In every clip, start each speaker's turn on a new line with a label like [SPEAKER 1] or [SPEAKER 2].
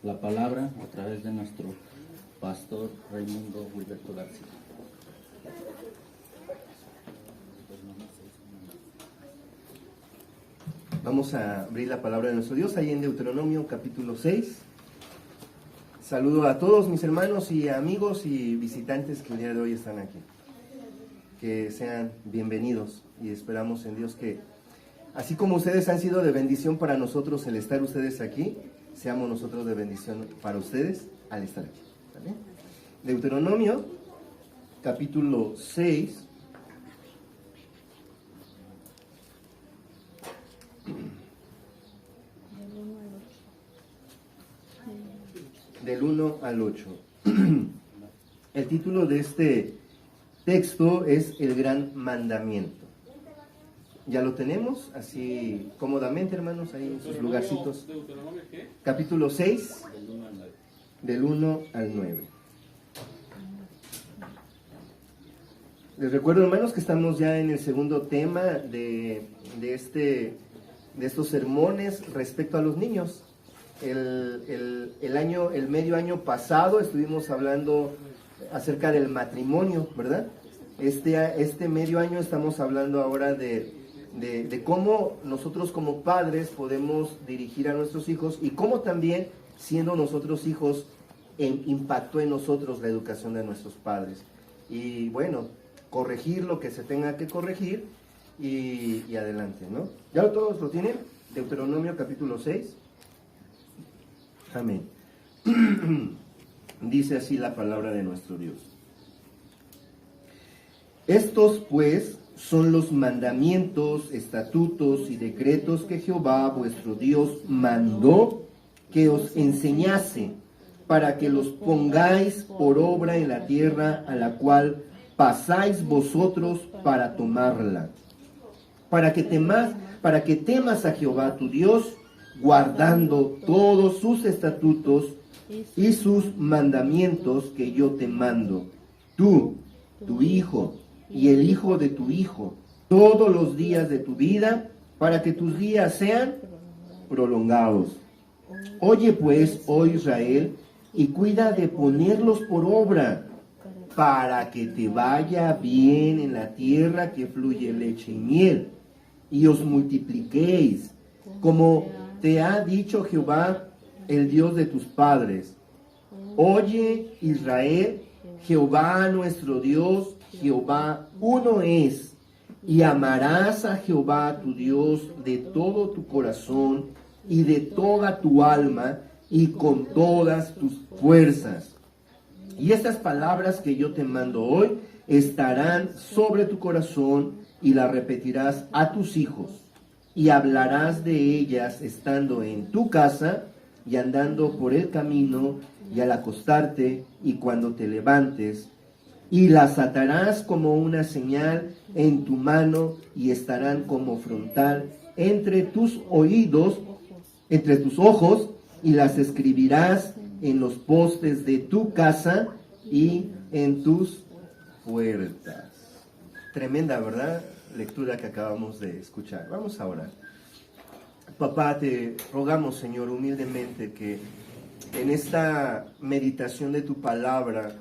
[SPEAKER 1] la palabra a través de nuestro pastor Raimundo Wilberto García.
[SPEAKER 2] Vamos a abrir la palabra de nuestro Dios ahí en Deuteronomio capítulo 6. Saludo a todos mis hermanos y amigos y visitantes que el día de hoy están aquí. Que sean bienvenidos y esperamos en Dios que, así como ustedes han sido de bendición para nosotros el estar ustedes aquí, seamos nosotros de bendición para ustedes al estar aquí. ¿Vale? Deuteronomio capítulo 6. Del 1 al 8. El título de este texto es El Gran Mandamiento. Ya lo tenemos, así cómodamente, hermanos, ahí en sus lugarcitos. Capítulo 6, del 1 al 9. Les recuerdo, hermanos, que estamos ya en el segundo tema de estos sermones respecto a los niños. El medio año pasado estuvimos hablando acerca del matrimonio, ¿verdad? Este medio año estamos hablando ahora de cómo nosotros como padres podemos dirigir a nuestros hijos y cómo también, siendo nosotros hijos, impactó en nosotros la educación de nuestros padres. Y bueno, corregir lo que se tenga que corregir y adelante, ¿no? ¿Ya todos lo tienen? Deuteronomio capítulo 6. Amén. Dice así la palabra de nuestro Dios. Estos pues son los mandamientos, estatutos y decretos que Jehová vuestro Dios mandó que os enseñase, para que los pongáis por obra en la tierra a la cual pasáis vosotros para tomarla, para que temas a Jehová tu Dios, guardando todos sus estatutos y sus mandamientos que yo te mando, tú, tu hijo y el hijo de tu hijo, todos los días de tu vida, para que tus días sean prolongados. Oye pues, oh Israel, y cuida de ponerlos por obra, para que te vaya bien en la tierra que fluye leche y miel, y os multipliquéis, como te ha dicho Jehová, el Dios de tus padres. Oye, Israel, Jehová nuestro Dios, Jehová uno es, y amarás a Jehová tu Dios de todo tu corazón y de toda tu alma y con todas tus fuerzas. Y estas palabras que yo te mando hoy estarán sobre tu corazón y las repetirás a tus hijos. Y hablarás de ellas estando en tu casa y andando por el camino y al acostarte y cuando te levantes. Y las atarás como una señal en tu mano y estarán como frontal entre tus oídos, entre tus ojos, y las escribirás en los postes de tu casa y en tus puertas. Tremenda, ¿verdad? Lectura que acabamos de escuchar. Vamos a orar. Papá, te rogamos, Señor, humildemente que en esta meditación de tu palabra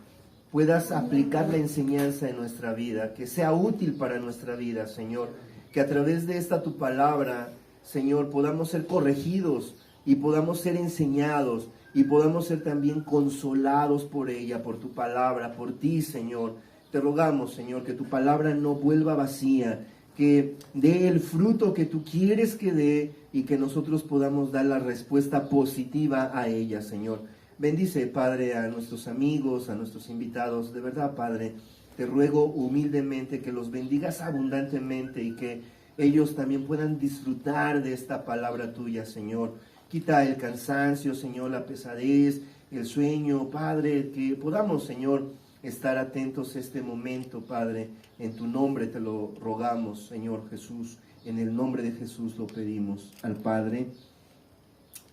[SPEAKER 2] puedas aplicar la enseñanza en nuestra vida, que sea útil para nuestra vida, Señor, que a través de esta tu palabra, Señor, podamos ser corregidos y podamos ser enseñados y podamos ser también consolados por ella, por tu palabra, por ti, Señor. Te rogamos, Señor, que tu palabra no vuelva vacía, que dé el fruto que tú quieres que dé y que nosotros podamos dar la respuesta positiva a ella, Señor. Bendice, Padre, a nuestros amigos, a nuestros invitados. De verdad, Padre, te ruego humildemente que los bendigas abundantemente y que ellos también puedan disfrutar de esta palabra tuya, Señor. Quita el cansancio, Señor, la pesadez, el sueño, Padre, que podamos, Señor, estar atentos a este momento, Padre. En tu nombre te lo rogamos, Señor Jesús. En el nombre de Jesús lo pedimos al Padre.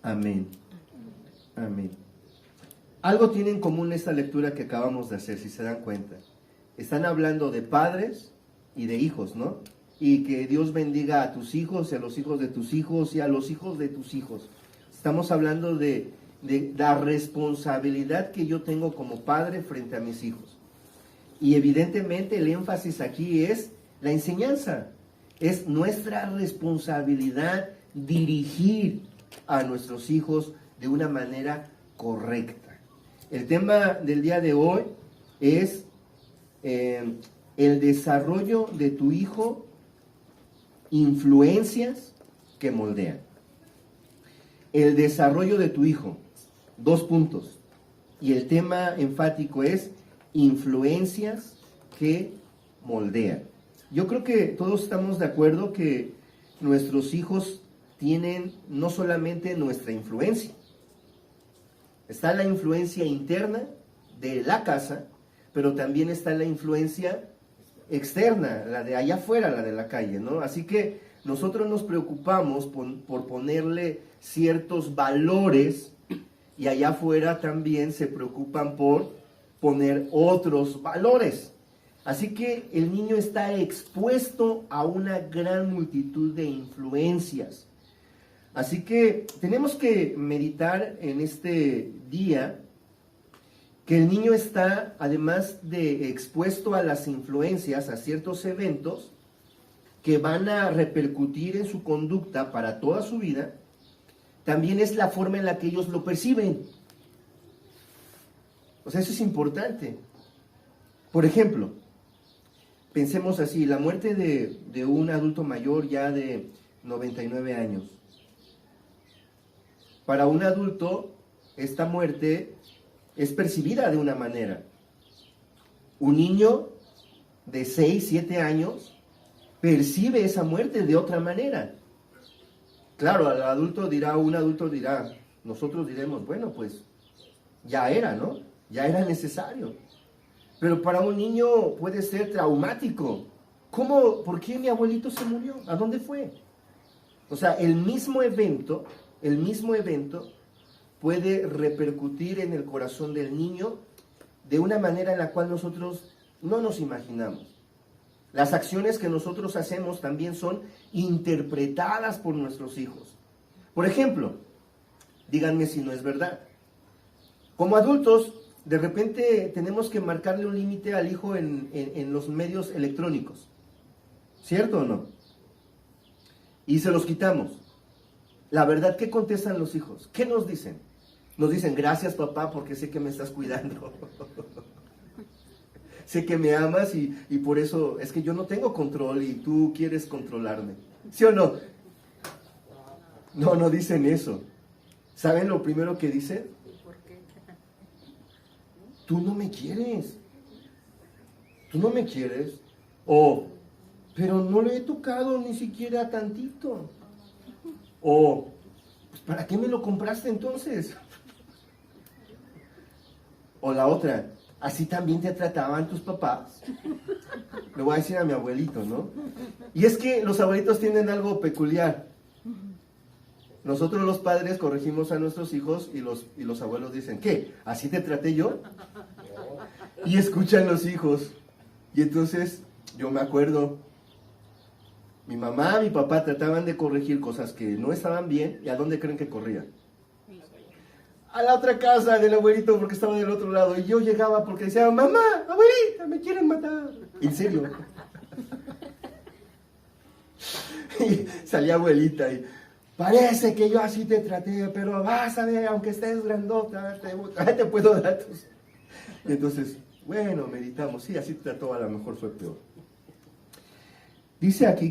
[SPEAKER 2] Amén. Amén. Algo tiene en común esta lectura que acabamos de hacer, si se dan cuenta. Están hablando de padres y de hijos, ¿no? Y que Dios bendiga a tus hijos y a los hijos de tus hijos y a los hijos de tus hijos. Estamos hablando de de la responsabilidad que yo tengo como padre frente a mis hijos. Y evidentemente el énfasis aquí es la enseñanza. Es nuestra responsabilidad dirigir a nuestros hijos de una manera correcta. El tema del día de hoy es el desarrollo de tu hijo, influencias que moldean. El desarrollo de tu hijo, 2 puntos. Y el tema enfático es influencias que moldean. Yo creo que todos estamos de acuerdo que nuestros hijos tienen no solamente nuestra influencia, está la influencia interna de la casa, pero también está la influencia externa, la de allá afuera, la de la calle, ¿no? Así que nosotros nos preocupamos por ponerle ciertos valores y allá afuera también se preocupan por poner otros valores. Así que el niño está expuesto a una gran multitud de influencias. Así que tenemos que meditar en este día que el niño está, además de expuesto a las influencias, a ciertos eventos que van a repercutir en su conducta para toda su vida, también es la forma en la que ellos lo perciben. O sea, eso es importante. Por ejemplo, pensemos así, la muerte de un adulto mayor ya de 99 años. Para un adulto, esta muerte es percibida de una manera. Un niño de 6, 7 años percibe esa muerte de otra manera. Claro, un adulto dirá, nosotros diremos, bueno, pues ya era, ¿no? Ya era necesario. Pero para un niño puede ser traumático. ¿Cómo? ¿Por qué mi abuelito se murió? ¿A dónde fue? O sea, el mismo evento puede repercutir en el corazón del niño de una manera en la cual nosotros no nos imaginamos. Las acciones que nosotros hacemos también son interpretadas por nuestros hijos. Por ejemplo, díganme si no es verdad. Como adultos, de repente tenemos que marcarle un límite al hijo en los medios electrónicos. ¿Cierto o no? Y se los quitamos. La verdad, ¿qué contestan los hijos? ¿Qué nos dicen? Nos dicen, gracias papá, porque sé que me estás cuidando. Sé que me amas y por eso es que yo no tengo control y tú quieres controlarme. ¿Sí o no? No, no dicen eso. ¿Saben lo primero que dicen?
[SPEAKER 3] ¿Por qué?
[SPEAKER 2] Tú no me quieres. Tú no me quieres. O, pero no lo he tocado ni siquiera tantito. O, pues ¿para qué me lo compraste entonces? O la otra, ¿así también te trataban tus papás? Le voy a decir a mi abuelito, ¿no? Y es que los abuelitos tienen algo peculiar. Nosotros los padres corregimos a nuestros hijos y los abuelos dicen, ¿qué? ¿Así te traté yo? Y escuchan los hijos. Y entonces, yo me acuerdo, mi mamá, mi papá trataban de corregir cosas que no estaban bien. ¿Y a dónde creen que corrían? A la otra casa del abuelito porque estaba del otro lado. Y yo llegaba porque decía, mamá, abuelita, me quieren matar. ¿En serio? Y salía abuelita y parece que yo así te traté, pero vas a ver, aunque estés grandota, te puedo dar tus... Y entonces, bueno, meditamos. Sí, así te trató, a lo mejor fue peor. Dice aquí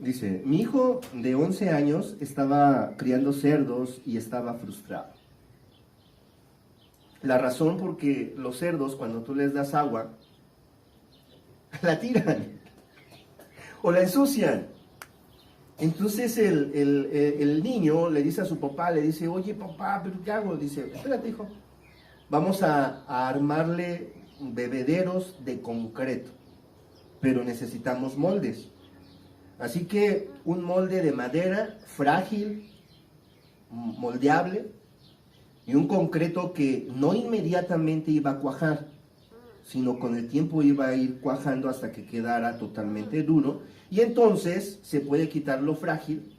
[SPEAKER 2] dice, mi hijo de 11 años estaba criando cerdos y estaba frustrado. La razón porque los cerdos, cuando tú les das agua, la tiran o la ensucian. Entonces el niño le dice a su papá, le dice, oye papá, ¿pero qué hago? Dice, espérate hijo, vamos a armarle bebederos de concreto, pero necesitamos moldes. Así que un molde de madera frágil, moldeable, y un concreto que no inmediatamente iba a cuajar, sino con el tiempo iba a ir cuajando hasta que quedara totalmente duro, y entonces se puede quitar lo frágil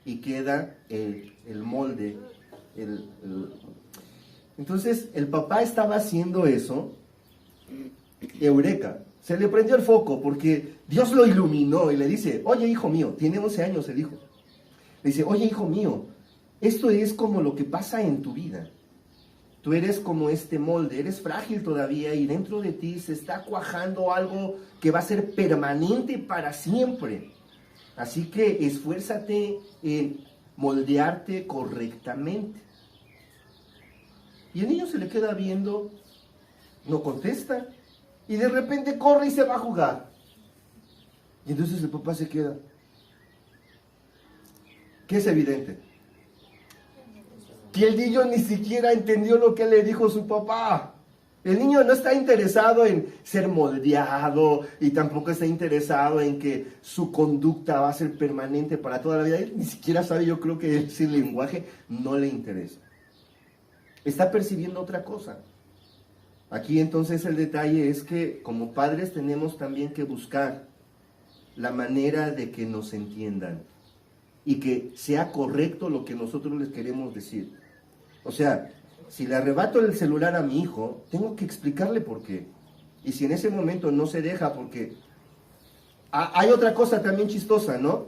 [SPEAKER 2] y queda el molde, Entonces el papá estaba haciendo eso, eureka, se le prendió el foco porque Dios lo iluminó y le dice, oye hijo mío, tiene 11 años el hijo, le dice, oye hijo mío, esto es como lo que pasa en tu vida. Tú eres como este molde, eres frágil todavía y dentro de ti se está cuajando algo que va a ser permanente para siempre. Así que esfuérzate en moldearte correctamente. Y el niño se le queda viendo, no contesta, y de repente corre y se va a jugar. Y entonces el papá se queda. ¿Qué es evidente? Que el niño ni siquiera entendió lo que le dijo su papá. El niño no está interesado en ser moldeado y tampoco está interesado en que su conducta va a ser permanente para toda la vida. Él ni siquiera sabe, yo creo que ese lenguaje no le interesa. Está percibiendo otra cosa. Aquí entonces el detalle es que como padres tenemos también que buscar la manera de que nos entiendan y que sea correcto lo que nosotros les queremos decir. O sea, si le arrebato el celular a mi hijo, tengo que explicarle por qué. Y si en ese momento no se deja, porque hay otra cosa también chistosa, ¿no?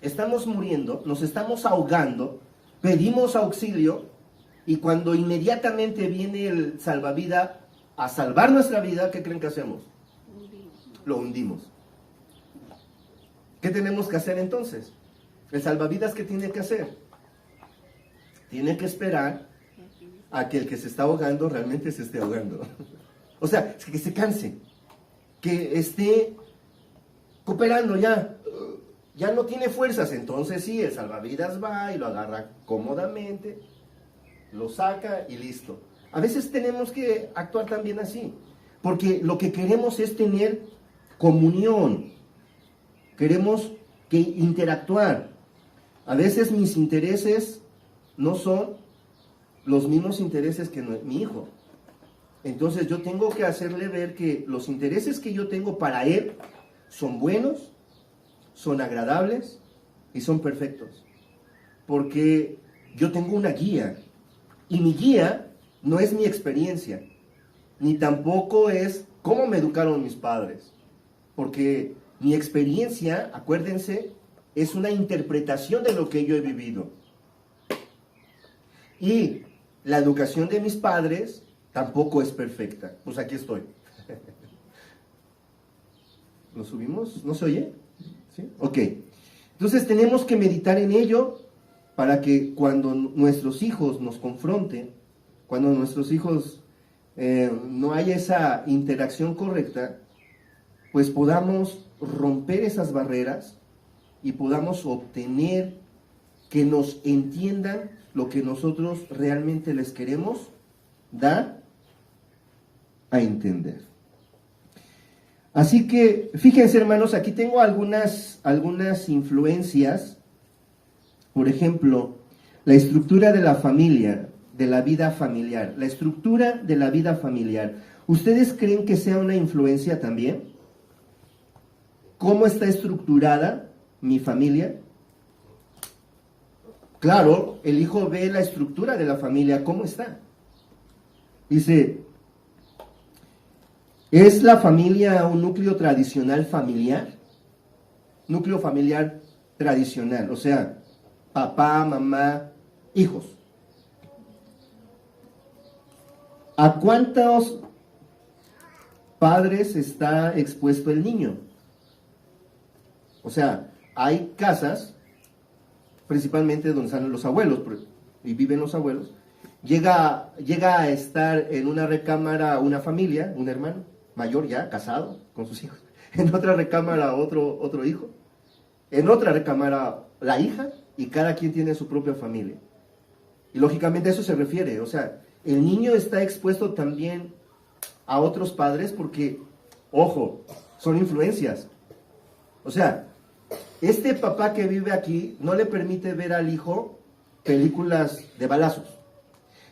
[SPEAKER 2] Estamos muriendo, nos estamos ahogando, pedimos auxilio, y cuando inmediatamente viene el salvavidas a salvar nuestra vida, ¿qué creen que hacemos? Lo hundimos. ¿Qué tenemos que hacer entonces? El salvavidas, ¿qué tiene que hacer? Tiene que esperar a que el que se está ahogando realmente se esté ahogando. O sea, que se canse, que esté cooperando ya no tiene fuerzas. Entonces sí, el salvavidas va y lo agarra cómodamente, lo saca y listo. A veces tenemos que actuar también así, porque lo que queremos es tener comunión, queremos que interactuar. A veces mis intereses no son los mismos intereses que mi hijo. Entonces yo tengo que hacerle ver que los intereses que yo tengo para él son buenos, son agradables y son perfectos. Porque yo tengo una guía. Y mi guía no es mi experiencia, ni tampoco es cómo me educaron mis padres. Porque mi experiencia, acuérdense, es una interpretación de lo que yo he vivido. Y la educación de mis padres tampoco es perfecta. Pues aquí estoy. ¿Lo subimos? ¿No se oye? ¿Sí? Ok. Entonces tenemos que meditar en ello para que cuando nuestros hijos nos confronten, cuando nuestros hijos no haya esa interacción correcta, pues podamos romper esas barreras y podamos obtener que nos entiendan lo que nosotros realmente les queremos dar a entender. Así que, fíjense hermanos, aquí tengo algunas influencias. Por ejemplo, la estructura de la familia, de la vida familiar. La estructura de la vida familiar. ¿Ustedes creen que sea una influencia también? ¿Cómo está estructurada mi familia? Claro, el hijo ve la estructura de la familia, ¿cómo está? Dice, ¿es la familia un núcleo tradicional familiar? Núcleo familiar tradicional, o sea, papá, mamá, hijos. ¿A cuántos padres está expuesto el niño? O sea, hay casas, principalmente donde están los abuelos, y viven los abuelos. Llega a estar en una recámara una familia, un hermano mayor ya, casado con sus hijos. En otra recámara otro hijo. En otra recámara la hija, y cada quien tiene su propia familia. Y lógicamente a eso se refiere. O sea, el niño está expuesto también a otros padres porque, ojo, son influencias. O sea, este papá que vive aquí no le permite ver al hijo películas de balazos.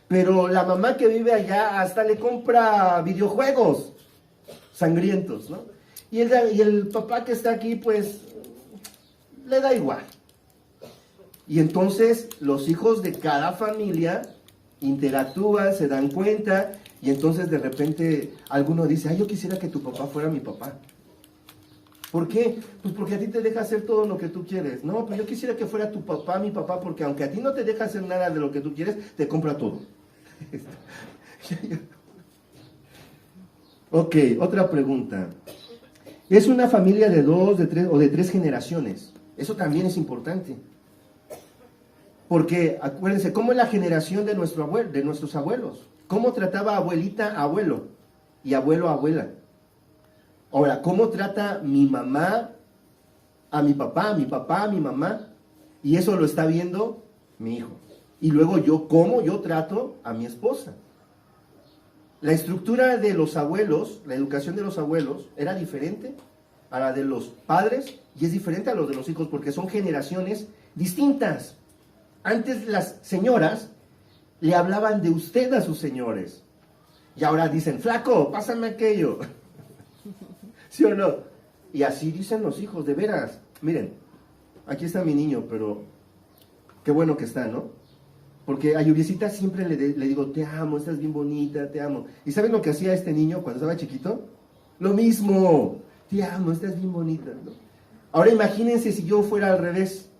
[SPEAKER 2] Pero la mamá que vive allá hasta le compra videojuegos sangrientos, ¿no? Y el papá que está aquí, pues, le da igual. Y entonces los hijos de cada familia interactúan, se dan cuenta, y entonces de repente alguno dice, ay, yo quisiera que tu papá fuera mi papá. ¿Por qué? Pues porque a ti te deja hacer todo lo que tú quieres. No, pues yo quisiera que fuera tu papá, mi papá, porque aunque a ti no te deja hacer nada de lo que tú quieres, te compra todo. Ok, otra pregunta. ¿Es una familia de 2, de 3 o de 3 generaciones? Eso también es importante. Porque, acuérdense, ¿cómo es la generación de nuestros abuelos? ¿Cómo trataba abuelita a abuelo? Y abuelo a abuela. Ahora, ¿cómo trata mi mamá a mi papá, mi papá a mi mamá? Y eso lo está viendo mi hijo. Y luego ¿cómo yo trato a mi esposa? La estructura de los abuelos, la educación de los abuelos, era diferente a la de los padres y es diferente a los de los hijos porque son generaciones distintas. Antes las señoras le hablaban de usted a sus señores. Y ahora dicen, flaco, pásame aquello. ¿Sí o no? Y así dicen los hijos, de veras. Miren, aquí está mi niño, pero qué bueno que está, ¿no? Porque a Lluviecita siempre le digo, te amo, estás bien bonita, te amo. ¿Y saben lo que hacía este niño cuando estaba chiquito? Lo mismo, te amo, estás bien bonita, ¿no? Ahora imagínense si yo fuera al revés,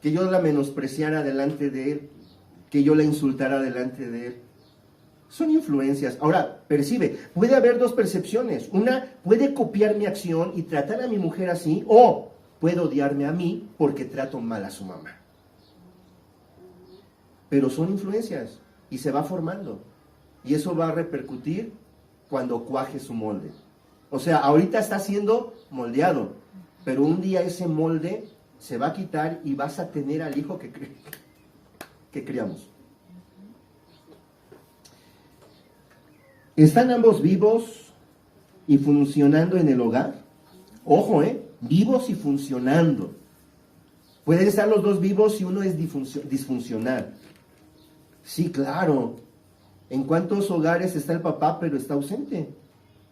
[SPEAKER 2] que yo la menospreciara delante de él, que yo la insultara delante de él. Son influencias. Ahora, percibe, puede haber 2 percepciones. Una, puede copiar mi acción y tratar a mi mujer así, o puede odiarme a mí porque trato mal a su mamá. Pero son influencias y se va formando. Y eso va a repercutir cuando cuaje su molde. O sea, ahorita está siendo moldeado, pero un día ese molde se va a quitar y vas a tener al hijo que criamos. ¿Están ambos vivos y funcionando en el hogar? Ojo, vivos y funcionando. Pueden estar los dos vivos si uno es disfuncional. Sí, claro. ¿En cuántos hogares está el papá pero está ausente?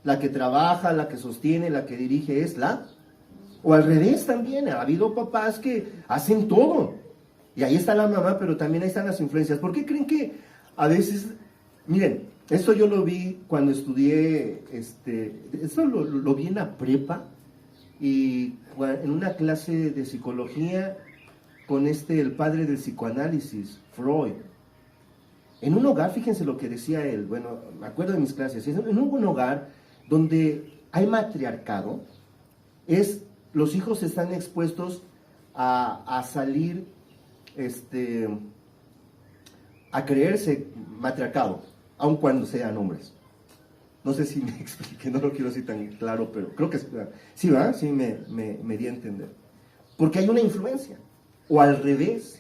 [SPEAKER 2] La que trabaja, la que sostiene, la que dirige es la... O al revés también, ha habido papás que hacen todo. Y ahí está la mamá, pero también ahí están las influencias. ¿Por qué creen que a veces... Miren, esto yo lo vi cuando estudié, esto lo vi en la prepa y en una clase de psicología con el padre del psicoanálisis, Freud. En un hogar, fíjense lo que decía él, bueno, me acuerdo de mis clases, en un hogar donde hay matriarcado, los hijos están expuestos a salir, a creerse matriarcado, aun cuando sean hombres. No sé si me expliqué, no lo quiero decir tan claro, pero creo que sí, ¿va? Sí me di a entender. Porque hay una influencia, o al revés.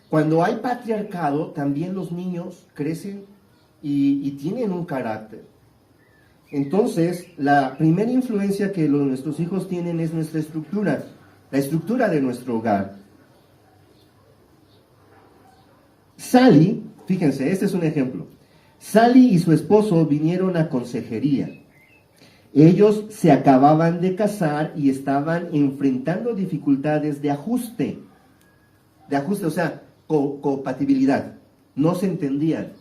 [SPEAKER 2] Cuando hay patriarcado, también los niños crecen y tienen un carácter. Entonces, la primera influencia que nuestros hijos tienen es nuestra estructura, la estructura de nuestro hogar. Sally, fíjense, este es un ejemplo. Sally y su esposo vinieron a consejería. Ellos se acababan de casar y estaban enfrentando dificultades de ajuste. O sea, compatibilidad. No se entendían.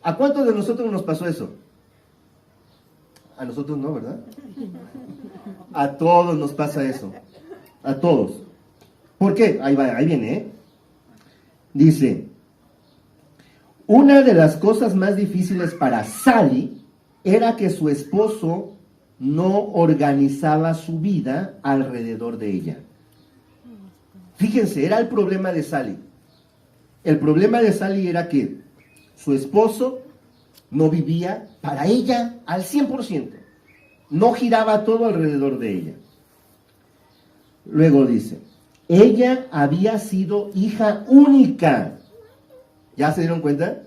[SPEAKER 2] ¿A cuántos de nosotros nos pasó eso? A nosotros no, ¿verdad? A todos nos pasa eso. A todos. ¿Por qué? Ahí viene, ¿eh? Dice, una de las cosas más difíciles para Sally era que su esposo no organizaba su vida alrededor de ella. Fíjense, era el problema de Sally. El problema de Sally era que su esposo no vivía para ella al 100%. No giraba todo alrededor de ella. Luego dice, ella había sido hija única. ¿Ya se dieron cuenta?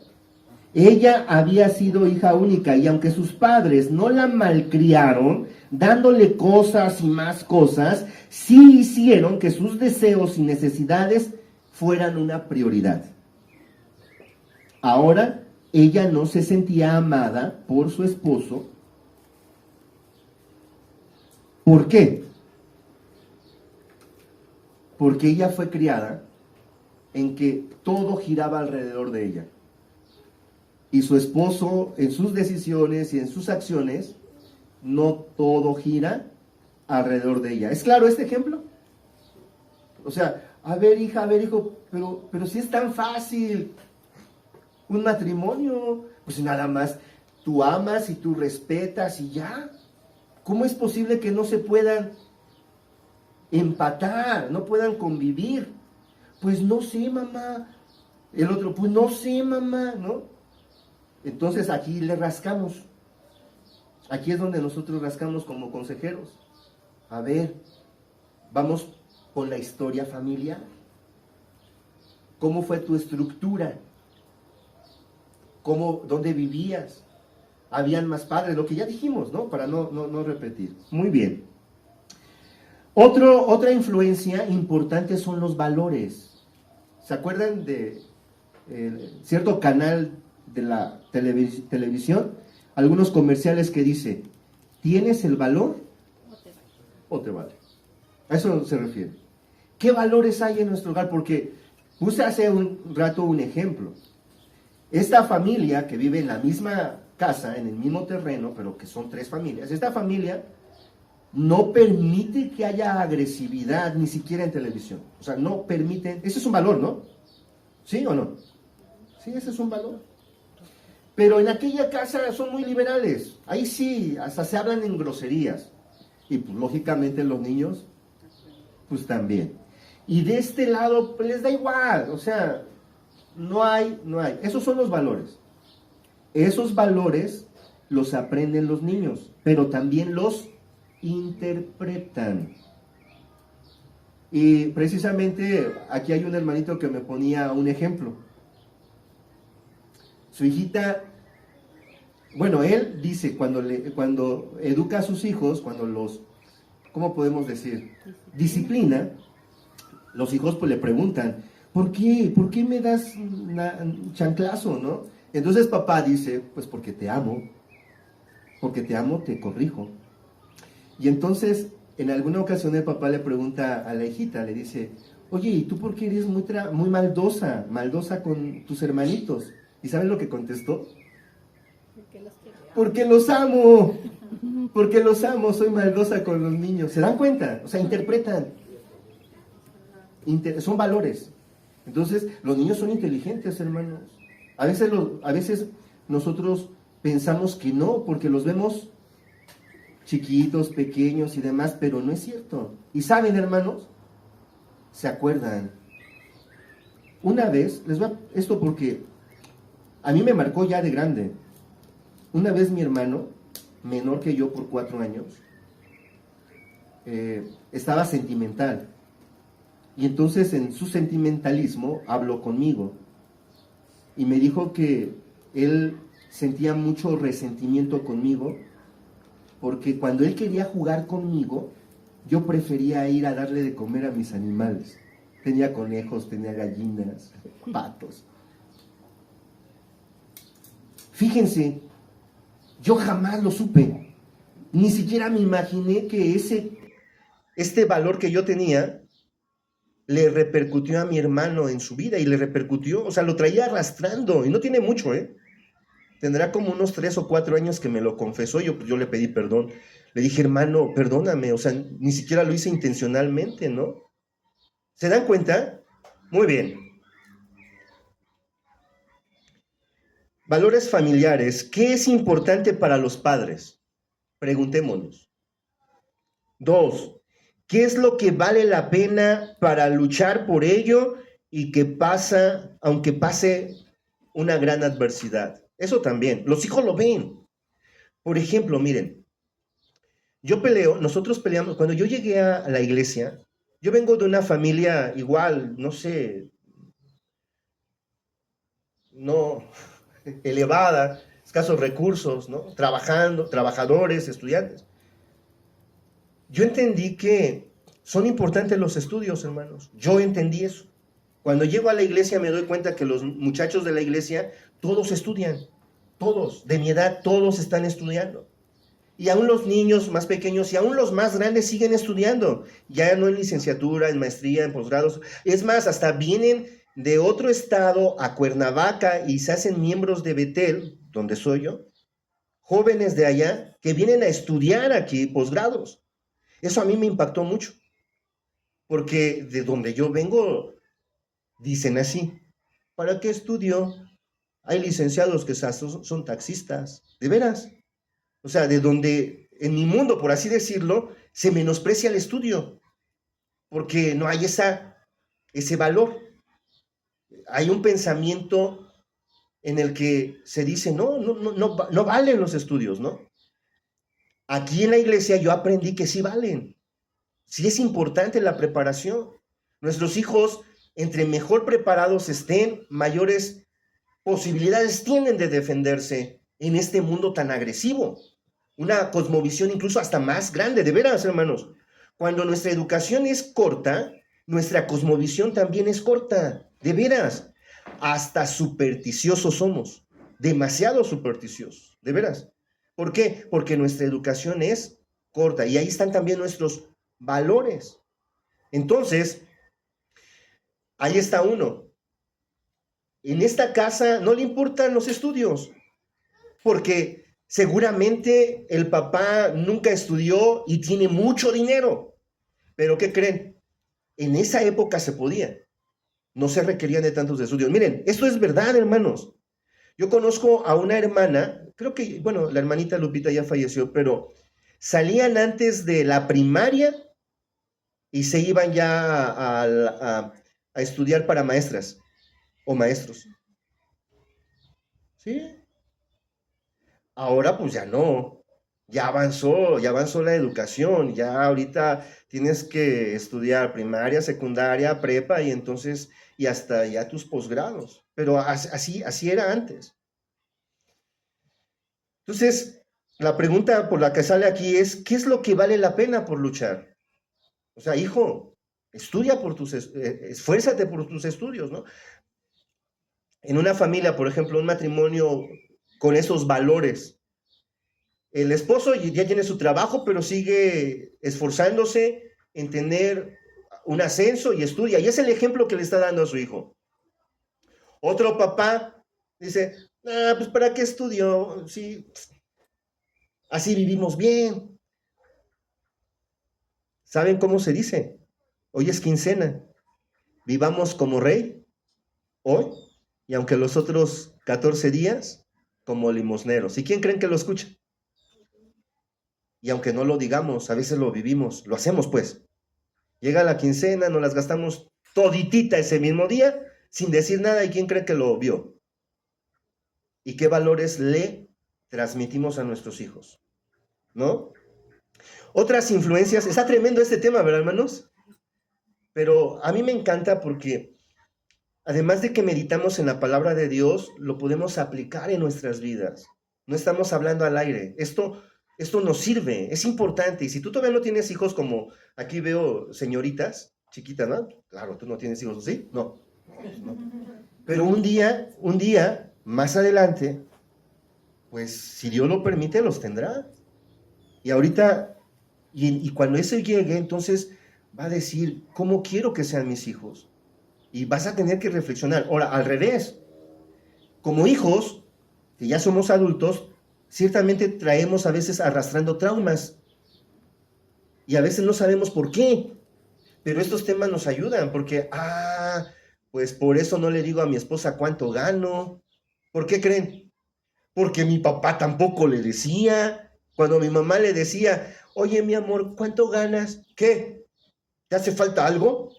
[SPEAKER 2] Ella había sido hija única y aunque sus padres no la malcriaron, dándole cosas y más cosas, sí hicieron que sus deseos y necesidades fueran una prioridad. Ahora, ella no se sentía amada por su esposo. ¿Por qué? Porque ella fue criada en que todo giraba alrededor de ella. y su esposo en sus decisiones y en sus acciones, no todo gira alrededor de ella. ¿Es claro este ejemplo? O sea, a ver hija, a ver hijo, pero si es tan fácil un matrimonio, pues nada más tú amas y tú respetas y ya. ¿Cómo es posible que no se puedan empatar, no puedan convivir? Pues no sé, mamá. El otro, pues no sé, mamá, ¿no? Entonces aquí le rascamos. Aquí es donde nosotros rascamos como consejeros. A ver, vamos con la historia familiar. ¿Cómo fue tu estructura? ¿Dónde vivías? Habían más padres, lo que ya dijimos, ¿no? Para no repetir. Muy bien. Otra influencia importante son los valores. ¿Se acuerdan de cierto canal de la televisión? Algunos comerciales que dice, ¿tienes el valor o te vale? A eso se refiere. ¿Qué valores hay en nuestro hogar? Porque puse hace un rato un ejemplo. Esta familia que vive en la misma casa, en el mismo terreno, pero que son 3 familias, esta familia no permite que haya agresividad ni siquiera en televisión. O sea, no permiten, ese es un valor, ¿no? ¿Sí o no? Sí, ese es un valor. Pero en aquella casa son muy liberales. Ahí sí, hasta se hablan en groserías. Y pues lógicamente los niños, pues también. Y de este lado, pues les da igual. O sea, no hay. Esos son los valores. Esos valores los aprenden los niños, pero también los interpretan. Y precisamente aquí hay un hermanito que me ponía un ejemplo. Su hijita, bueno, él dice cuando educa a sus hijos, cuando los, ¿cómo podemos decir? Disciplina, los hijos pues le preguntan, ¿por qué? ¿Por qué me das chanclazo, no? Entonces papá dice, pues porque te amo, te corrijo. Y entonces, en alguna ocasión el papá le pregunta a la hijita, le dice, oye, ¿y tú por qué eres muy maldosa con tus hermanitos? ¿Y sabes lo que contestó? Porque los amo, soy maldosa con los niños. ¿Se dan cuenta? O sea, interpretan. Son valores. Entonces, los niños son inteligentes, hermanos. A veces nosotros pensamos que no, porque los vemos chiquitos, pequeños y demás, pero no es cierto. Y saben, hermanos, se acuerdan. Una vez, esto porque a mí me marcó ya de grande. Una vez mi hermano, menor que yo por 4 años, estaba sentimental. Y entonces en su sentimentalismo habló conmigo. Y me dijo que él sentía mucho resentimiento conmigo, porque cuando él quería jugar conmigo, yo prefería ir a darle de comer a mis animales. Tenía conejos, tenía gallinas, patos. Fíjense, yo jamás lo supe. Ni siquiera me imaginé que este valor que yo tenía le repercutió a mi hermano en su vida y le repercutió, o sea, lo traía arrastrando y no tiene mucho, Tendrá como unos 3 o 4 años que me lo confesó. Yo le pedí perdón. Le dije, hermano, perdóname, o sea, ni siquiera lo hice intencionalmente, ¿no? ¿Se dan cuenta? Muy bien. Valores familiares. ¿Qué es importante para los padres? Preguntémonos. 2. ¿Qué es lo que vale la pena para luchar por ello y que pasa, aunque pase una gran adversidad? Eso también, los hijos lo ven. Por ejemplo, miren, nosotros peleamos, cuando yo llegué a la iglesia, yo vengo de una familia igual, no sé, no elevada, escasos recursos, ¿no? Trabajadores, estudiantes. Yo entendí que son importantes los estudios, hermanos. Yo entendí eso. Cuando llego a la iglesia me doy cuenta que los muchachos de la iglesia, todos estudian. Todos, de mi edad, todos están estudiando. Y aún los niños más pequeños y aún los más grandes siguen estudiando. Ya no en licenciatura, en maestría, en posgrados. Es más, hasta vienen de otro estado a Cuernavaca y se hacen miembros de Betel, donde soy yo, jóvenes de allá que vienen a estudiar aquí posgrados. Eso a mí me impactó mucho, porque de donde yo vengo dicen así, ¿para qué estudio? Hay licenciados que son taxistas, de veras. O sea, de donde en mi mundo, por así decirlo, se menosprecia el estudio, porque no hay ese valor. Hay un pensamiento en el que se dice, no valen los estudios, ¿no? Aquí en la iglesia yo aprendí que sí valen. Sí es importante la preparación. Nuestros hijos, entre mejor preparados estén, mayores posibilidades tienen de defenderse en este mundo tan agresivo. Una cosmovisión incluso hasta más grande, de veras, hermanos. Cuando nuestra educación es corta, nuestra cosmovisión también es corta, de veras. Hasta supersticiosos somos, demasiado supersticiosos, de veras. ¿Por qué? Porque nuestra educación es corta y ahí están también nuestros valores. Entonces, ahí está uno. En esta casa no le importan los estudios, porque seguramente el papá nunca estudió y tiene mucho dinero. Pero ¿qué creen? En esa época se podía. No se requerían de tantos estudios. Miren, esto es verdad, hermanos. Yo conozco a una hermana, creo que, bueno, la hermanita Lupita ya falleció, pero salían antes de la primaria y se iban ya a estudiar para maestras o maestros. ¿Sí? Ahora pues ya avanzó la educación, ya ahorita tienes que estudiar primaria, secundaria, prepa y entonces, y hasta ya tus posgrados, pero así era antes. Entonces, la pregunta por la que sale aquí es, ¿qué es lo que vale la pena por luchar? O sea, hijo, estudia esfuérzate por tus estudios, ¿no? En una familia, por ejemplo, un matrimonio con esos valores, el esposo ya tiene su trabajo, pero sigue esforzándose en tener un ascenso y estudia. Y es el ejemplo que le está dando a su hijo. Otro papá dice, pues ¿para qué estudio? Sí, así vivimos bien. ¿Saben cómo se dice? Hoy es quincena. Vivamos como rey hoy y aunque los otros 14 días como limosneros. ¿Y quién creen que lo escucha? Y aunque no lo digamos, a veces lo vivimos, lo hacemos pues. Llega la quincena, nos las gastamos toditita ese mismo día, sin decir nada, ¿y quién cree que lo vio? ¿Y qué valores le transmitimos a nuestros hijos? ¿No? Otras influencias, está tremendo este tema, ¿verdad, hermanos? Pero a mí me encanta porque además de que meditamos en la palabra de Dios, lo podemos aplicar en nuestras vidas. No estamos hablando al aire. Esto nos sirve, es importante. Y si tú todavía no tienes hijos, como aquí veo señoritas chiquitas, ¿no? Claro, tú no tienes hijos, ¿sí? No. Pero un día, más adelante, pues si Dios lo permite, los tendrá. Y ahorita, y cuando ese llegue, entonces va a decir, ¿cómo quiero que sean mis hijos? Y vas a tener que reflexionar. Ahora, al revés, como hijos, que ya somos adultos, ciertamente traemos a veces arrastrando traumas. Y a veces no sabemos por qué. Pero estos temas nos ayudan porque, pues por eso no le digo a mi esposa cuánto gano. ¿Por qué creen? Porque mi papá tampoco le decía. Cuando mi mamá le decía, oye, mi amor, ¿cuánto ganas? ¿Qué? ¿Te hace falta algo?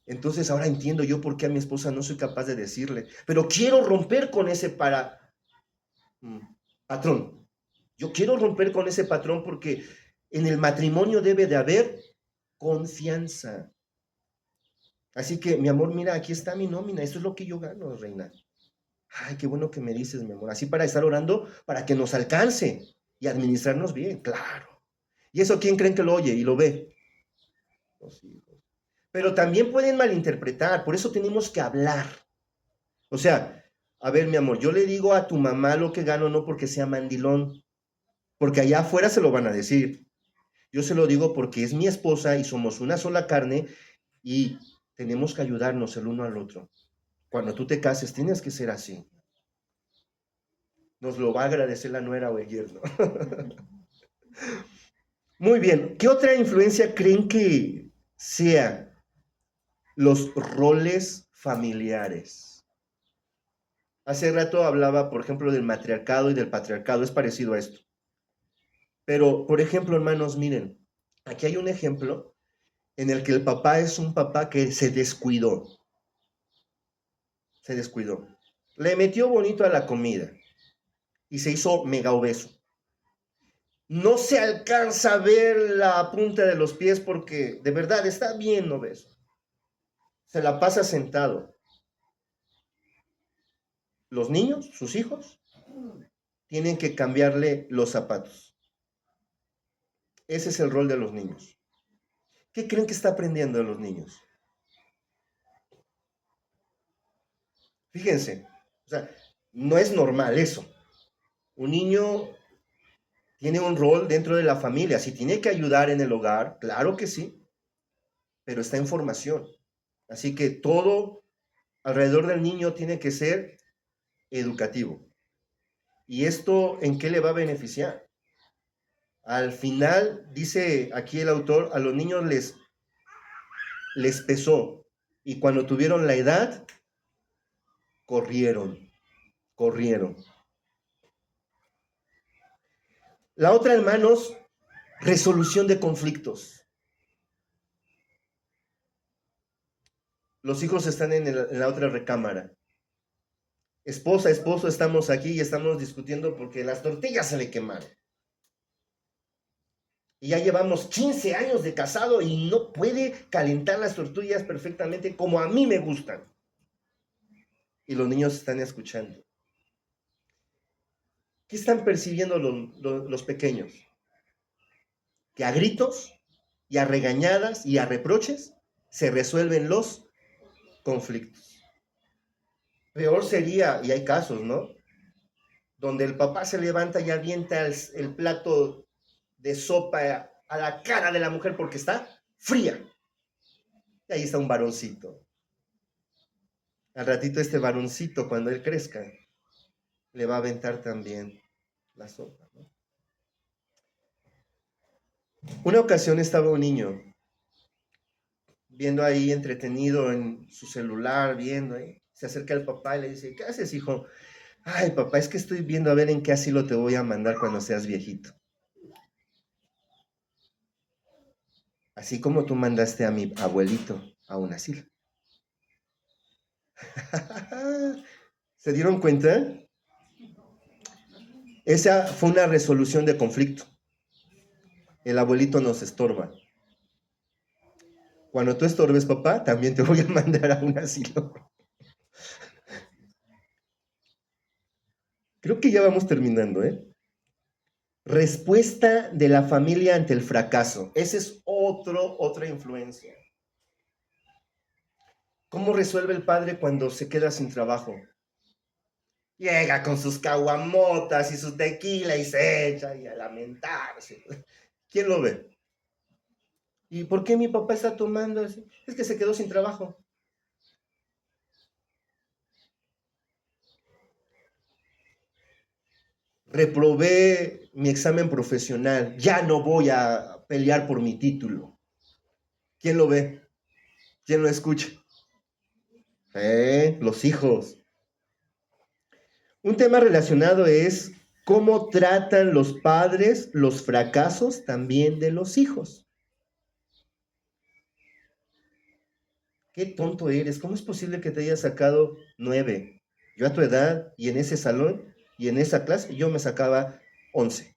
[SPEAKER 2] Entonces ahora entiendo yo por qué a mi esposa no soy capaz de decirle. Pero quiero romper con ese patrón. Yo quiero romper con ese patrón porque en el matrimonio debe de haber confianza. Así que, mi amor, mira, aquí está mi nómina. Esto es lo que yo gano, reina. Ay, qué bueno que me dices, mi amor. Así para estar orando, para que nos alcance y administrarnos bien, claro. ¿Y eso quién creen que lo oye y lo ve? Los hijos. Pero también pueden malinterpretar, por eso tenemos que hablar. O sea, a ver, mi amor, yo le digo a tu mamá lo que gano no porque sea mandilón, porque allá afuera se lo van a decir. Yo se lo digo porque es mi esposa y somos una sola carne y tenemos que ayudarnos el uno al otro. Cuando tú te cases, tienes que ser así. Nos lo va a agradecer la nuera o el yerno. Muy bien. ¿Qué otra influencia creen que sea los roles familiares? Hace rato hablaba, por ejemplo, del matriarcado y del patriarcado. Es parecido a esto. Pero, por ejemplo, hermanos, miren, aquí hay un ejemplo en el que el papá es un papá que se descuidó. Se descuidó. Le metió bonito a la comida y se hizo mega obeso. No se alcanza a ver la punta de los pies porque de verdad está bien obeso. Se la pasa sentado. Los niños, sus hijos, tienen que cambiarle los zapatos. Ese es el rol de los niños. ¿Qué creen que está aprendiendo de los niños? Fíjense, o sea, no es normal eso. Un niño tiene un rol dentro de la familia. Si tiene que ayudar en el hogar, claro que sí, pero está en formación. Así que todo alrededor del niño tiene que ser educativo. ¿Y esto en qué le va a beneficiar? Al final, dice aquí el autor, a los niños les pesó. Y cuando tuvieron la edad, corrieron. La otra, hermanos, resolución de conflictos. Los hijos están en la otra recámara. Esposa, esposo, estamos aquí y estamos discutiendo porque las tortillas se le quemaron. Y ya llevamos 15 años de casado y no puede calentar las tortillas perfectamente como a mí me gustan. Y los niños están escuchando. ¿Qué están percibiendo los pequeños? Que a gritos y a regañadas y a reproches se resuelven los conflictos. Peor sería, y hay casos, ¿no? Donde el papá se levanta y avienta el plato de sopa a la cara de la mujer porque está fría. Y ahí está un varoncito. Al ratito este varoncito, cuando él crezca, le va a aventar también la sopa, ¿no? Una ocasión estaba un niño viendo ahí entretenido en su celular, viendo ahí. Se acerca el papá y le dice, ¿qué haces, hijo? Ay, papá, es que estoy viendo a ver en qué asilo te voy a mandar cuando seas viejito. Así como tú mandaste a mi abuelito a un asilo. ¿Se dieron cuenta? Esa fue una resolución de conflicto. El abuelito nos estorba. Cuando tú estorbes, papá, también te voy a mandar a un asilo. Creo que ya vamos terminando, ¿eh? Respuesta de la familia ante el fracaso. Esa es otra influencia. ¿Cómo resuelve el padre cuando se queda sin trabajo? Llega con sus caguamotas y su tequila y se echa y a lamentarse. ¿Quién lo ve? ¿Y por qué mi papá está tomando así? Es que se quedó sin trabajo. Reprobé mi examen profesional. Ya no voy a pelear por mi título. ¿Quién lo ve? ¿Quién lo escucha? Los hijos. Un tema relacionado es cómo tratan los padres los fracasos también de los hijos. Qué tonto eres. ¿Cómo es posible que te hayas sacado 9? Yo a tu edad y en ese salón y en esa clase yo me sacaba 11.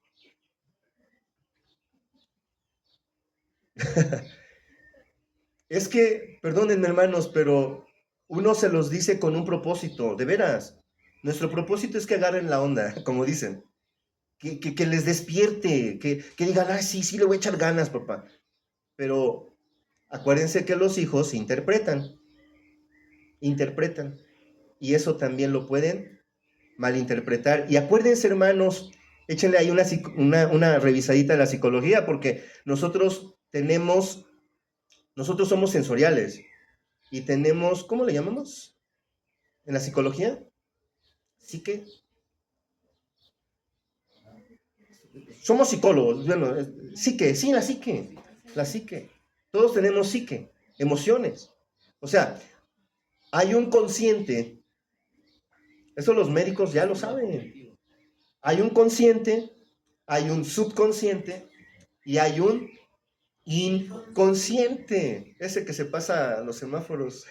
[SPEAKER 2] Es que, perdónenme hermanos, pero uno se los dice con un propósito, de veras. Nuestro propósito es que agarren la onda, como dicen. Que les despierte, que digan, ah, sí, le voy a echar ganas, papá. Pero acuérdense que los hijos interpretan. Y eso también lo pueden malinterpretar. Y acuérdense, hermanos, échenle ahí una revisadita a la psicología, porque nosotros somos sensoriales. y tenemos, ¿cómo le llamamos? En la psicología, psique. Somos psicólogos, bueno, psique, sí, la psique. Todos tenemos psique, emociones. O sea, hay un consciente, eso los médicos ya lo saben. Hay un consciente, hay un subconsciente y hay un inconsciente. Ese que se pasa a los semáforos.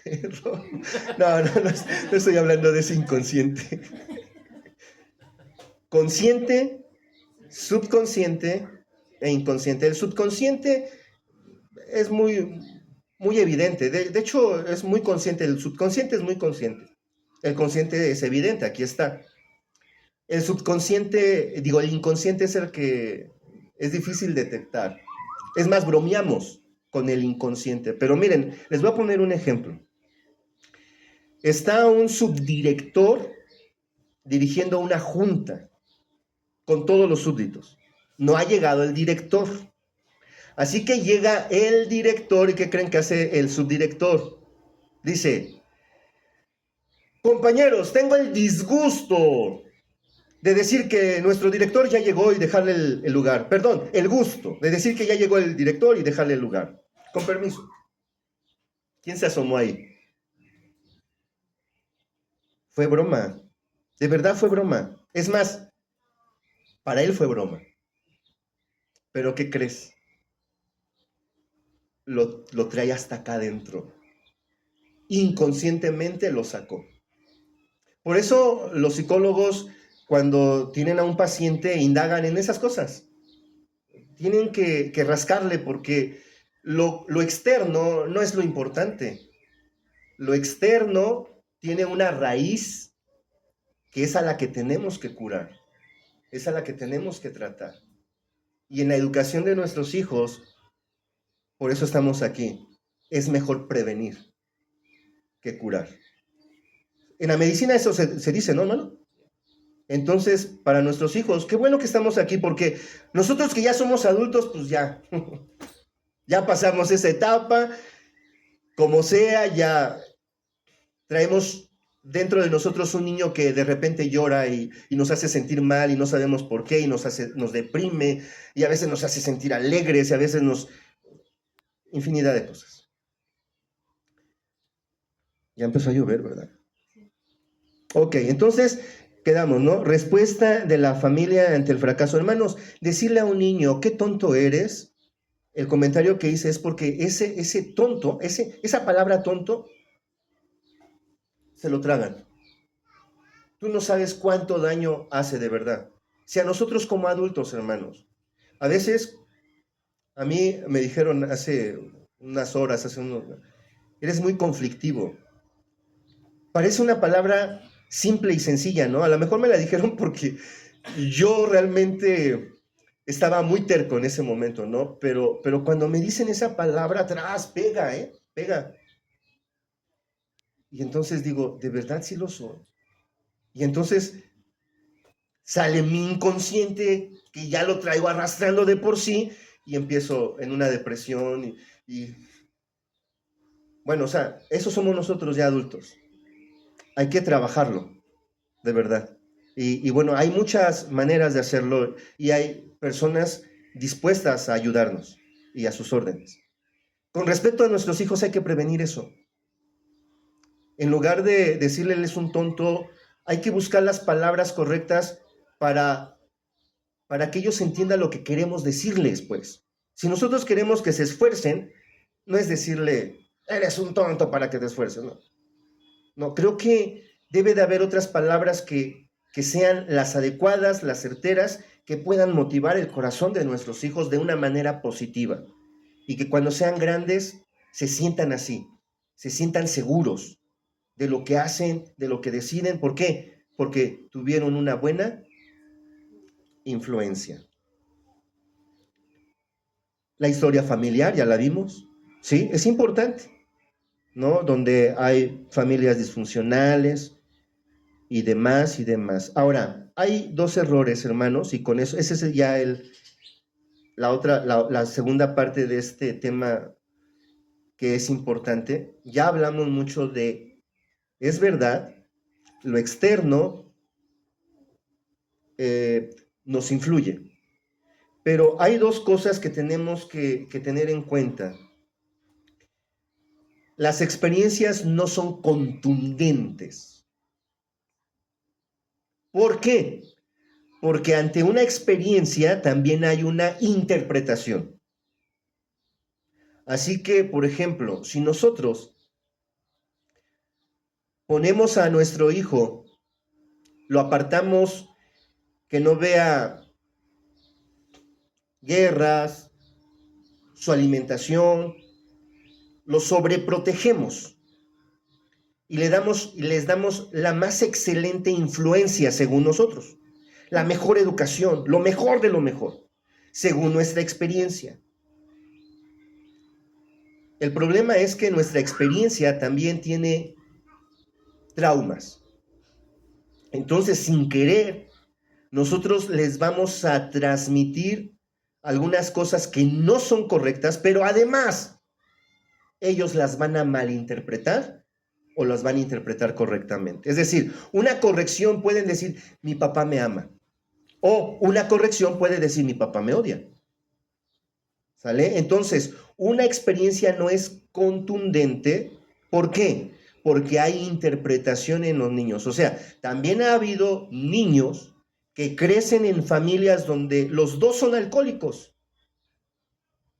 [SPEAKER 2] No estoy hablando de ese inconsciente. Consciente, subconsciente e inconsciente. El subconsciente es muy evidente. De hecho, es muy consciente. El subconsciente es muy consciente. El consciente es evidente, aquí está. El subconsciente, digo, el inconsciente es el que es difícil detectar. Es más, bromeamos con el inconsciente. Pero miren, les voy a poner un ejemplo. Está un subdirector dirigiendo una junta con todos los súbditos. No ha llegado el director. Así que llega el director y ¿qué creen que hace el subdirector? Dice, compañeros, tengo el disgusto de decir que nuestro director ya llegó y dejarle el lugar. Perdón, el gusto de decir que ya llegó el director y dejarle el lugar. Con permiso. ¿Quién se asomó ahí? Fue broma. De verdad fue broma. Es más, para él fue broma. Pero ¿qué crees? Lo trae hasta acá adentro. Inconscientemente lo sacó. Por eso los psicólogos, cuando tienen a un paciente, indagan en esas cosas. Tienen que rascarle porque lo externo no es lo importante. Lo externo tiene una raíz que es a la que tenemos que curar, es a la que tenemos que tratar. Y en la educación de nuestros hijos, por eso estamos aquí, es mejor prevenir que curar. En la medicina eso se dice, ¿no, hermano? Entonces, para nuestros hijos, qué bueno que estamos aquí, porque nosotros que ya somos adultos, pues ya, ya pasamos esa etapa, como sea, ya traemos dentro de nosotros un niño que de repente llora y nos hace sentir mal y no sabemos por qué y nos deprime y a veces nos hace sentir alegres y a veces infinidad de cosas. Ya empezó a llover, ¿verdad? Ok, entonces quedamos, ¿no? Respuesta de la familia ante el fracaso. Hermanos, decirle a un niño, qué tonto eres, el comentario que hice es porque ese tonto, esa palabra tonto, se lo tragan. Tú no sabes cuánto daño hace de verdad. Si a nosotros como adultos, hermanos, a veces, a mí me dijeron hace unas horas, eres muy conflictivo. Parece una palabra simple y sencilla, ¿no? A lo mejor me la dijeron porque yo realmente estaba muy terco en ese momento, ¿no? Pero cuando me dicen esa palabra atrás, pega, pega. Y entonces digo, ¿de verdad sí lo soy? Y entonces sale mi inconsciente, que ya lo traigo arrastrando de por sí, y empiezo en una depresión bueno, o sea, eso somos nosotros ya adultos. Hay que trabajarlo, de verdad. Y bueno, hay muchas maneras de hacerlo y hay personas dispuestas a ayudarnos y a sus órdenes. Con respecto a nuestros hijos hay que prevenir eso. En lugar de decirle él es un tonto, hay que buscar las palabras correctas para que ellos entiendan lo que queremos decirles, pues. Si nosotros queremos que se esfuercen, no es decirle, eres un tonto para que te esfuerces, no. No, creo que debe de haber otras palabras que sean las adecuadas, las certeras, que puedan motivar el corazón de nuestros hijos de una manera positiva. Y que cuando sean grandes se sientan así, se sientan seguros de lo que hacen, de lo que deciden. ¿Por qué? Porque tuvieron una buena influencia. La historia familiar, ya la vimos, ¿sí? Es importante, ¿no? Donde hay familias disfuncionales y demás y demás. Ahora, hay dos errores, hermanos, y con eso, ese es ya la segunda parte de este tema que es importante. Ya hablamos mucho de, es verdad, lo externo nos influye, pero hay dos cosas que tenemos que tener en cuenta. Las experiencias no son contundentes. ¿Por qué? Porque ante una experiencia también hay una interpretación. Así que, por ejemplo, si nosotros ponemos a nuestro hijo, lo apartamos, que no vea guerras, su alimentación, lo sobreprotegemos y les damos la más excelente influencia según nosotros, la mejor educación, lo mejor de lo mejor, según nuestra experiencia. El problema es que nuestra experiencia también tiene traumas. Entonces, sin querer, nosotros les vamos a transmitir algunas cosas que no son correctas, pero además ellos las van a malinterpretar o las van a interpretar correctamente. Es decir, una corrección pueden decir, mi papá me ama. O una corrección puede decir, mi papá me odia. ¿Sale? Entonces, una experiencia no es contundente. ¿Por qué? Porque hay interpretación en los niños. O sea, también ha habido niños que crecen en familias donde los dos son alcohólicos.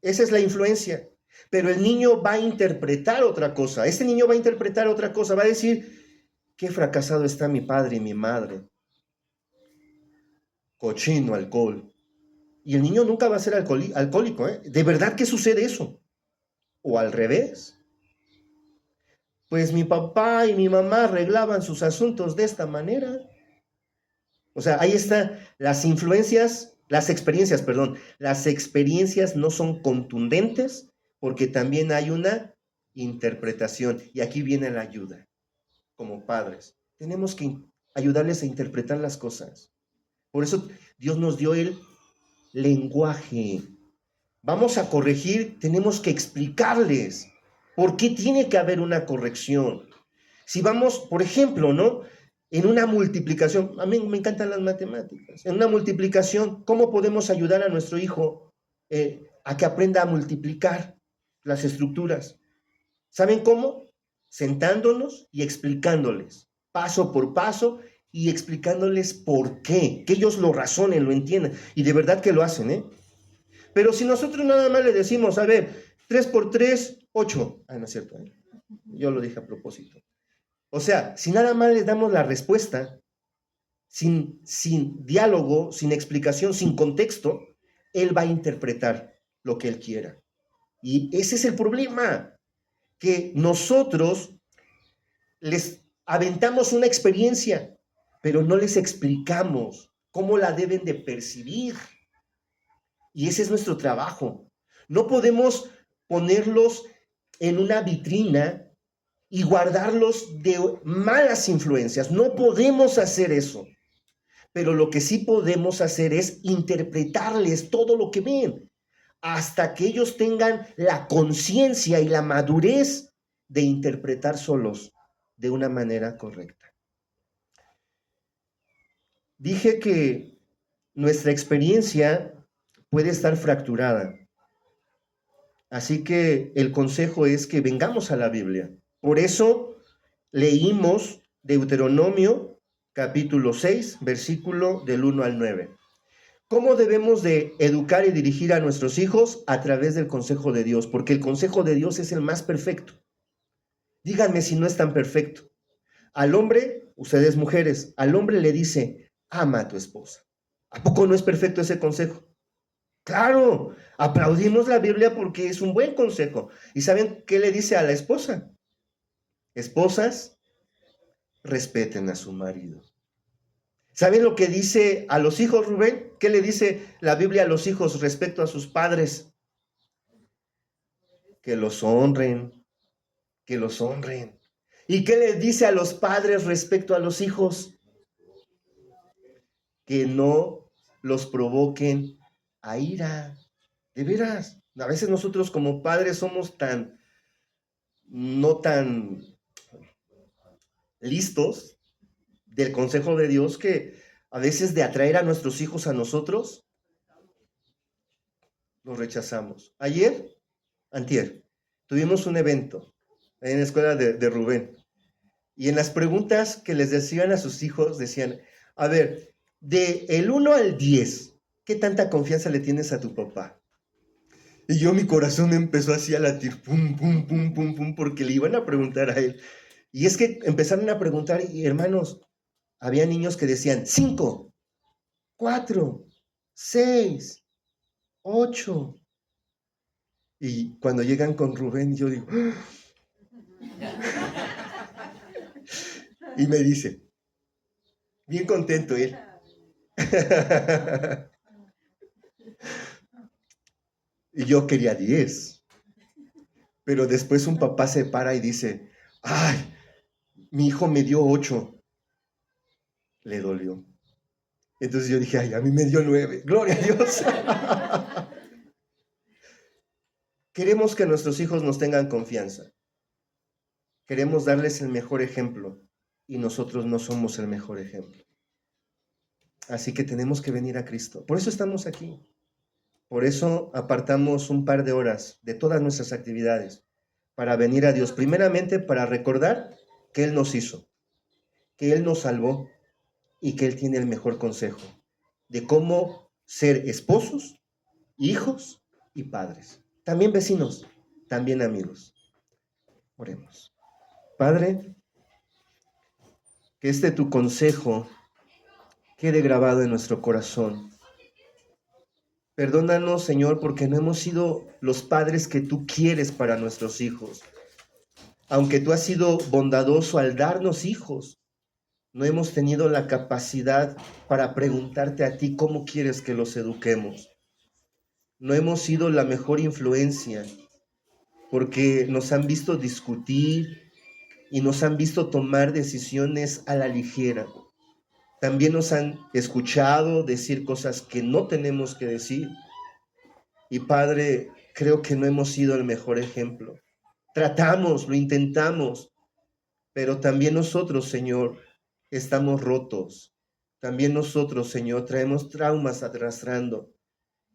[SPEAKER 2] Esa es la influencia. Pero el niño va a interpretar otra cosa. Este niño va a interpretar otra cosa. Va a decir, qué fracasado está mi padre y mi madre. Cochino, alcohol. Y el niño nunca va a ser alcohólico, ¿eh? ¿De verdad que sucede eso? O al revés. Pues mi papá y mi mamá arreglaban sus asuntos de esta manera. O sea, ahí está, las experiencias no son contundentes porque también hay una interpretación. Y aquí viene la ayuda, como padres. Tenemos que ayudarles a interpretar las cosas. Por eso Dios nos dio el lenguaje. Vamos a corregir, tenemos que explicarles por qué tiene que haber una corrección. Si vamos, por ejemplo, ¿no? En una multiplicación, a mí me encantan las matemáticas, en una multiplicación, ¿cómo podemos ayudar a nuestro hijo a que aprenda a multiplicar las estructuras? ¿Saben cómo? Sentándonos y explicándoles, paso por paso, y explicándoles por qué, que ellos lo razonen, lo entiendan, y de verdad que lo hacen, ¿eh? Pero si nosotros nada más le decimos, a ver, 3 por 3, 8. Ah, no es cierto, ¿eh? Yo lo dije a propósito. O sea, si nada más les damos la respuesta, sin diálogo, sin explicación, sin contexto, él va a interpretar lo que él quiera. Y ese es el problema, que nosotros les aventamos una experiencia, pero no les explicamos cómo la deben de percibir. Y ese es nuestro trabajo. No podemos ponerlos en una vitrina y guardarlos de malas influencias. No podemos hacer eso. Pero lo que sí podemos hacer es interpretarles todo lo que ven hasta que ellos tengan la conciencia y la madurez de interpretar solos de una manera correcta. Dije que nuestra experiencia puede estar fracturada. Así que el consejo es que vengamos a la Biblia. Por eso leímos Deuteronomio capítulo 6, versículo del 1 al 9. ¿Cómo debemos de educar y dirigir a nuestros hijos? A través del consejo de Dios, porque el consejo de Dios es el más perfecto. Díganme si no es tan perfecto. Al hombre, ustedes mujeres, al hombre le dice, ama a tu esposa. ¿A poco no es perfecto ese consejo? Claro, aplaudimos la Biblia porque es un buen consejo. ¿Y saben qué le dice a la esposa? Esposas, respeten a su marido. ¿Saben lo que dice a los hijos, Rubén? ¿Qué le dice la Biblia a los hijos respecto a sus padres? Que los honren, que los honren. ¿Y qué le dice a los padres respecto a los hijos? Que no los provoquen a ira. De veras, a veces nosotros como padres somos tan no tan listos del consejo de Dios, que a veces de atraer a nuestros hijos a nosotros, los rechazamos. Antier, tuvimos un evento en la escuela de Rubén, y en las preguntas que les decían a sus hijos, decían, a ver, de el 1 al 10, ¿qué tanta confianza le tienes a tu papá? Y yo, mi corazón me empezó así a latir, pum, pum, pum, pum, pum, porque le iban a preguntar a él. Y es que empezaron a preguntar, y hermanos, había niños que decían 5, 4, 6, 8. Y cuando llegan con Rubén, yo digo, y me dice, bien contento él. Y yo quería 10. Pero después un papá se para y dice, ay, mi hijo me dio 8. Le dolió. Entonces yo dije, ay, a mí me dio 9. Gloria a Dios. Queremos que nuestros hijos nos tengan confianza. Queremos darles el mejor ejemplo y nosotros no somos el mejor ejemplo. Así que tenemos que venir a Cristo. Por eso estamos aquí. Por eso apartamos un par de horas de todas nuestras actividades para venir a Dios. Primeramente para recordar que Él nos hizo, que Él nos salvó y que Él tiene el mejor consejo de cómo ser esposos, hijos y padres. También vecinos, también amigos. Oremos. Padre, que este tu consejo quede grabado en nuestro corazón. Perdónanos, Señor, porque no hemos sido los padres que tú quieres para nuestros hijos. Aunque tú has sido bondadoso al darnos hijos, no hemos tenido la capacidad para preguntarte a ti cómo quieres que los eduquemos. No hemos sido la mejor influencia porque nos han visto discutir y nos han visto tomar decisiones a la ligera. También nos han escuchado decir cosas que no tenemos que decir. Y Padre, creo que no hemos sido el mejor ejemplo. Tratamos, lo intentamos, pero también nosotros, Señor, estamos rotos. También nosotros, Señor, traemos traumas arrastrando.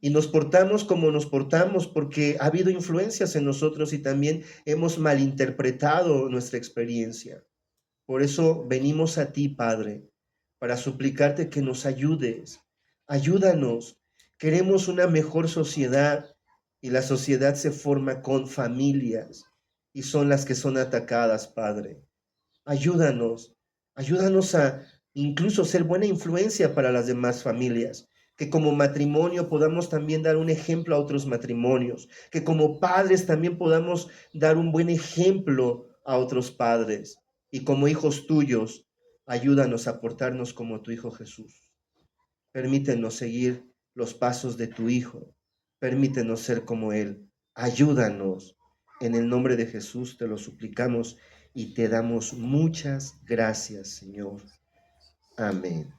[SPEAKER 2] Y nos portamos como nos portamos porque ha habido influencias en nosotros y también hemos malinterpretado nuestra experiencia. Por eso venimos a ti, Padre, para suplicarte que nos ayudes. Ayúdanos. Queremos una mejor sociedad y la sociedad se forma con familias y son las que son atacadas, Padre. Ayúdanos. Ayúdanos a incluso ser buena influencia para las demás familias. Que como matrimonio podamos también dar un ejemplo a otros matrimonios. Que como padres también podamos dar un buen ejemplo a otros padres. Y como hijos tuyos, ayúdanos a portarnos como tu Hijo Jesús. Permítenos seguir los pasos de tu Hijo. Permítenos ser como Él. Ayúdanos. En el nombre de Jesús te lo suplicamos y te damos muchas gracias, Señor. Amén.